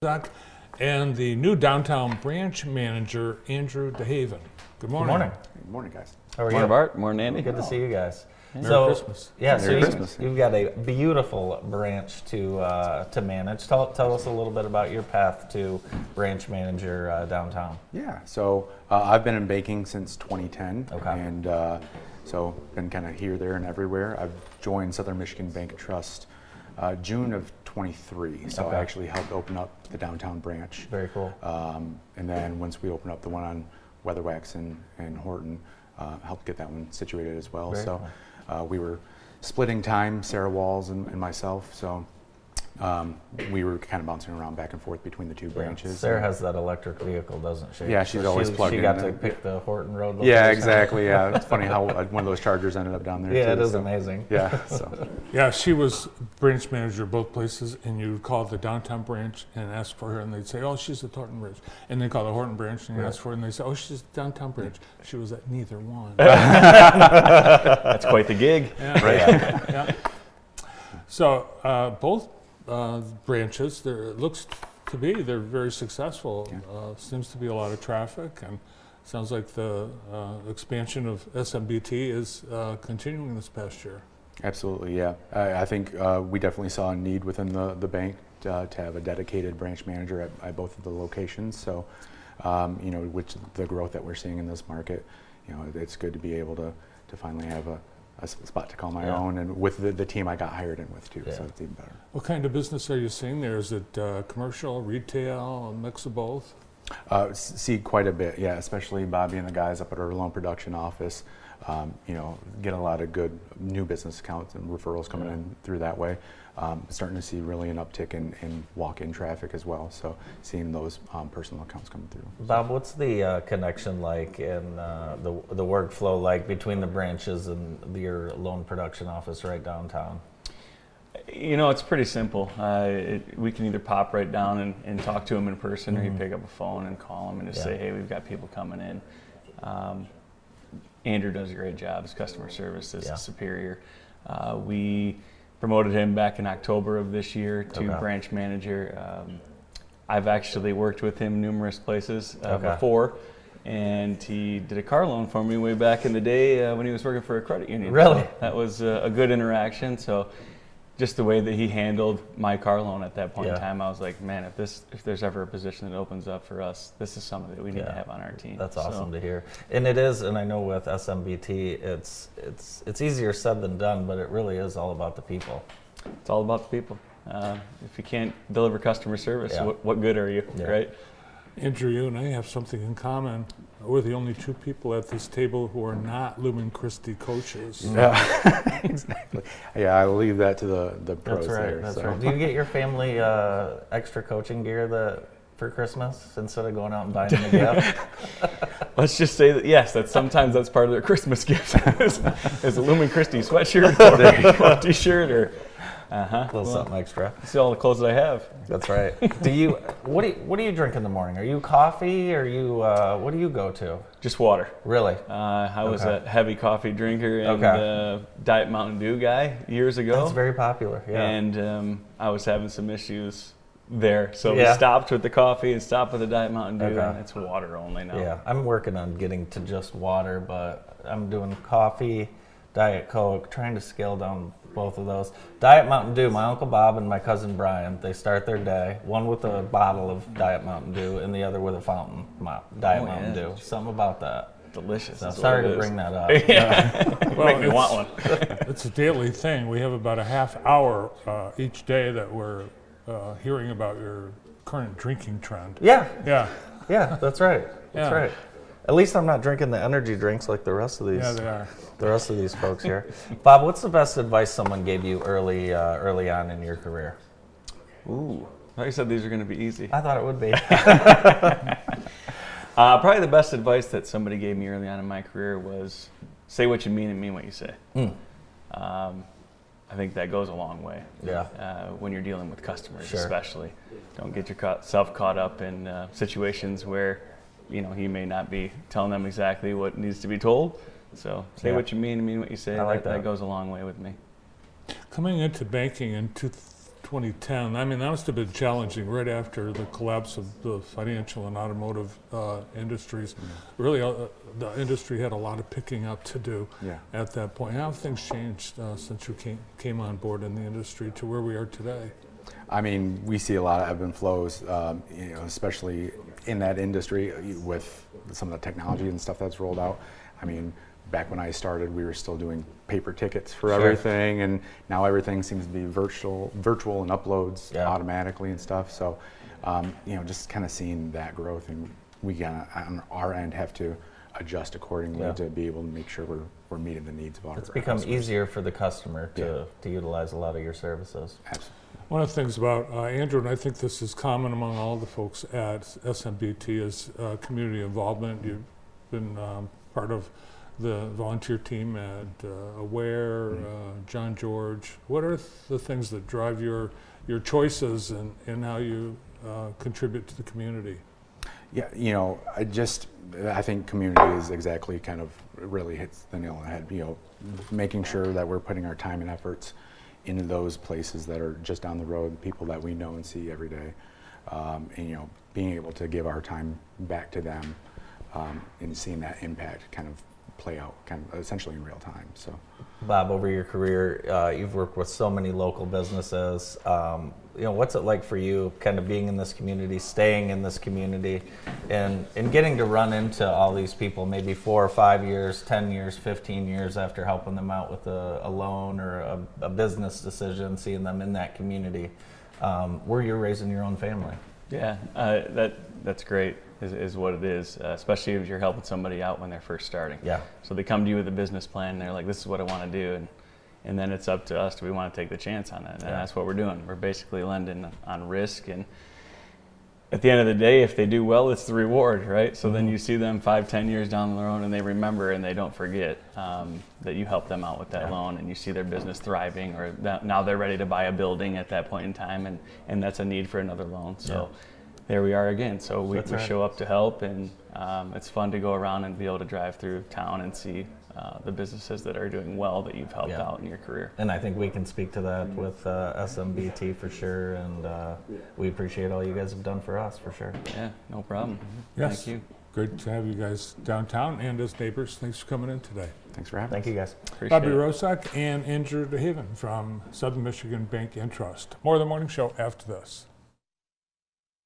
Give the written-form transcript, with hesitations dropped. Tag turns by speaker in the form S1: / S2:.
S1: Wrozek, and the new downtown branch manager, Andrew DeHaven. Good morning.
S2: Good morning.
S3: Good morning, guys.
S2: How are
S4: Morning,
S2: you?
S4: Bart. Morning, Andy.
S2: Good to see you guys.
S1: Merry Christmas.
S2: Yeah,
S3: Merry
S2: so
S3: Christmas.
S2: you've got a beautiful branch to manage. Tell us a little bit about your path to branch manager downtown.
S3: Yeah, so I've been in banking since 2010,
S2: Okay.
S3: and so been kind of here, there, and everywhere. I've joined Southern Michigan Bank and Trust June of 23, so
S2: Okay.
S3: I actually helped open up the downtown branch.
S2: Very cool.
S3: And then once we opened up the one on Weatherwax and Horton, helped get that one situated as well.
S2: Very
S3: So
S2: cool.
S3: we were splitting time, Sarah Walls and myself, so we were kind of bouncing around back and forth between the two branches.
S2: Sarah has that electric vehicle, doesn't she?
S3: Yeah, she's always plugged
S2: She
S3: in
S2: got to
S3: there.
S2: pick the Horton Road
S3: Yeah,
S2: location.
S3: exactly. Yeah, it's funny how one of those Chargers ended up down there.
S2: Yeah,
S3: too,
S2: it is
S3: so.
S2: amazing.
S3: Yeah, so
S1: Yeah, she was branch manager both places, and you would call the downtown branch and ask for her, and they'd say, oh, she's at the Horton branch. And they call the Horton branch, and you ask for her, and they say, oh, she's at the downtown branch. She was at neither one.
S4: That's quite the gig.
S1: Yeah.
S2: Yeah.
S1: Yeah. So both branches, it looks to be they're very successful.
S3: Yeah.
S1: Seems to be a lot of traffic, and sounds like the expansion of SMBT is continuing this past year.
S3: absolutely, yeah. I think we definitely saw a need within the bank to have a dedicated branch manager at both of the locations. So, with the growth that we're seeing in this market, it's good to be able to finally have a spot to call my own, and with the team I got hired in with too, so it's even better.
S1: What kind of business are you seeing there? Is it commercial, retail, a mix of both?
S3: See quite a bit, yeah, especially Bobby and the guys up at our loan production office. Get a lot of good new business accounts and referrals coming in through that way. Starting to see really an uptick in walk-in traffic as well, so seeing those personal accounts coming through.
S2: Bob, what's the connection like and the workflow like between the branches and your loan production office right downtown?
S4: It's pretty simple. We can either pop right down and talk to them in person, or you pick up a phone and call them and just say, hey, we've got people coming in. Andrew does a great job. His customer service is superior. We promoted him back in October of this year to branch manager. I've actually worked with him numerous places before, and he did a car loan for me way back in the day when he was working for a credit union.
S2: Really?
S4: So that was a good interaction. So just the way that he handled my car loan at that point in time, I was like, man, if there's ever a position that opens up for us, this is something that we need to have on our team.
S2: That's awesome to hear. And it is, and I know with SMBT, it's easier said than done, but it really is all about the people.
S4: It's all about the people. If you can't deliver customer service, what good are you, right?
S1: Andrew, you and I have something in common. We're the only two people at this table who are not Lumen Christi coaches.
S3: Yeah, exactly. Yeah, I'll leave that to the pros there.
S2: That's
S3: so.
S2: right. Do you get your family extra coaching gear for Christmas instead of going out and buying them a gift?
S4: Let's just say that yes, sometimes that's part of their Christmas gift is a Lumen Christi sweatshirt or a t-shirt or
S2: A little something extra.
S4: see all the clothes that I have.
S2: That's right. What do you drink in the morning? Are you coffee? Are you what do you go to?
S4: Just water.
S2: Really?
S4: I was a heavy coffee drinker and Diet Mountain Dew guy years ago.
S2: That's very popular. Yeah.
S4: And I was having some issues there, so we stopped with the coffee and stopped with the Diet Mountain Dew, and it's water only now.
S2: Yeah, I'm working on getting to just water, but I'm doing coffee, Diet Coke, trying to scale down both of those. Diet Mountain Dew, my Uncle Bob and my cousin Brian, they start their day, one with a bottle of Diet Mountain Dew and the other with a fountain Diet Mountain Dew. Something about that.
S4: Delicious.
S2: So sorry to bring that up.
S1: Well,
S4: Make me want one.
S1: It's a daily thing. We have about a half hour each day that we're hearing about your current drinking trend.
S2: Yeah,
S1: Yeah,
S2: that's right. That's
S1: Yeah.
S2: right. At least I'm not drinking the energy drinks like the rest of these.
S1: yeah, they are.
S2: The rest of these folks here. Bob, what's the best advice someone gave you early on in your career?
S4: Ooh, I thought you said these are going to be easy.
S2: I thought it would be.
S4: Probably the best advice that somebody gave me early on in my career was say what you mean and mean what you say. I think that goes a long way.
S2: Yeah.
S4: When you're dealing with customers,
S2: Sure.
S4: especially. Don't get yourself caught up in situations where you may not be telling them exactly what needs to be told. So say what you mean and mean what you say.
S2: I like that.
S4: That goes a long way with me.
S1: Coming into banking in 2010. I mean, that must have been challenging right after the collapse of the financial and automotive industries. Really, the industry had a lot of picking up to do at that point. How have things changed since you came on board in the industry to where we are today?
S3: I mean, we see a lot of ebb and flows, especially in that industry with some of the technology and stuff that's rolled out. I mean, back when I started, we were still doing paper tickets for everything, and now everything seems to be virtual and uploads automatically and stuff. So, just kind of seeing that growth, and we gotta, on our end, have to adjust accordingly to be able to make sure we're meeting the needs of our
S2: It's become
S3: customers.
S2: easier for the customer to utilize a lot of your services.
S3: Absolutely.
S1: One of the things about Andrew, and I think this is common among all the folks at SMBT, is community involvement. You've been part of the volunteer team at Aware, John George. What are the things that drive your choices and how you contribute to the community?
S3: Yeah, I think community is exactly kind of really hits the nail on the head. Making sure that we're putting our time and efforts into those places that are just down the road, people that we know and see every day, and being able to give our time back to them, and seeing that impact kind of play out kind of essentially in real time. So,
S2: Bob, over your career, you've worked with so many local businesses. What's it like for you kind of being in this community, staying in this community, and getting to run into all these people maybe 4 or 5 years, 10 years, 15 years after helping them out with a loan or a business decision, seeing them in that community where you're raising your own family?
S4: Yeah, that's great, is what it is, especially if you're helping somebody out when they're first starting.
S2: Yeah.
S4: So they come to you with a business plan, and they're like, this is what I want to do, and then it's up to us, do we want to take the chance on it? And that's what we're doing. We're basically lending on risk, and at the end of the day, if they do well, it's the reward, right? So then you see them 5-10 years down the road, and they remember and they don't forget that you helped them out with that loan, and you see their business thriving, or now they're ready to buy a building at that point in time, and that's a need for another loan. So there we are again. So we show up to help, and it's fun to go around and be able to drive through town and see the businesses that are doing well that you've helped out in your career.
S2: And I think we can speak to that with SMBT for sure, and we appreciate all you guys have done for us for sure.
S4: Yeah, no problem.
S1: Yes.
S4: Thank you.
S1: Great to have you guys downtown and as neighbors. Thanks for coming in today.
S3: Thanks for having us.
S2: Thank you guys.
S4: Appreciate
S1: Bobby
S4: it.
S1: Wrozek and Andrew DeHaven from Southern Michigan Bank and Trust. More of the morning show after this.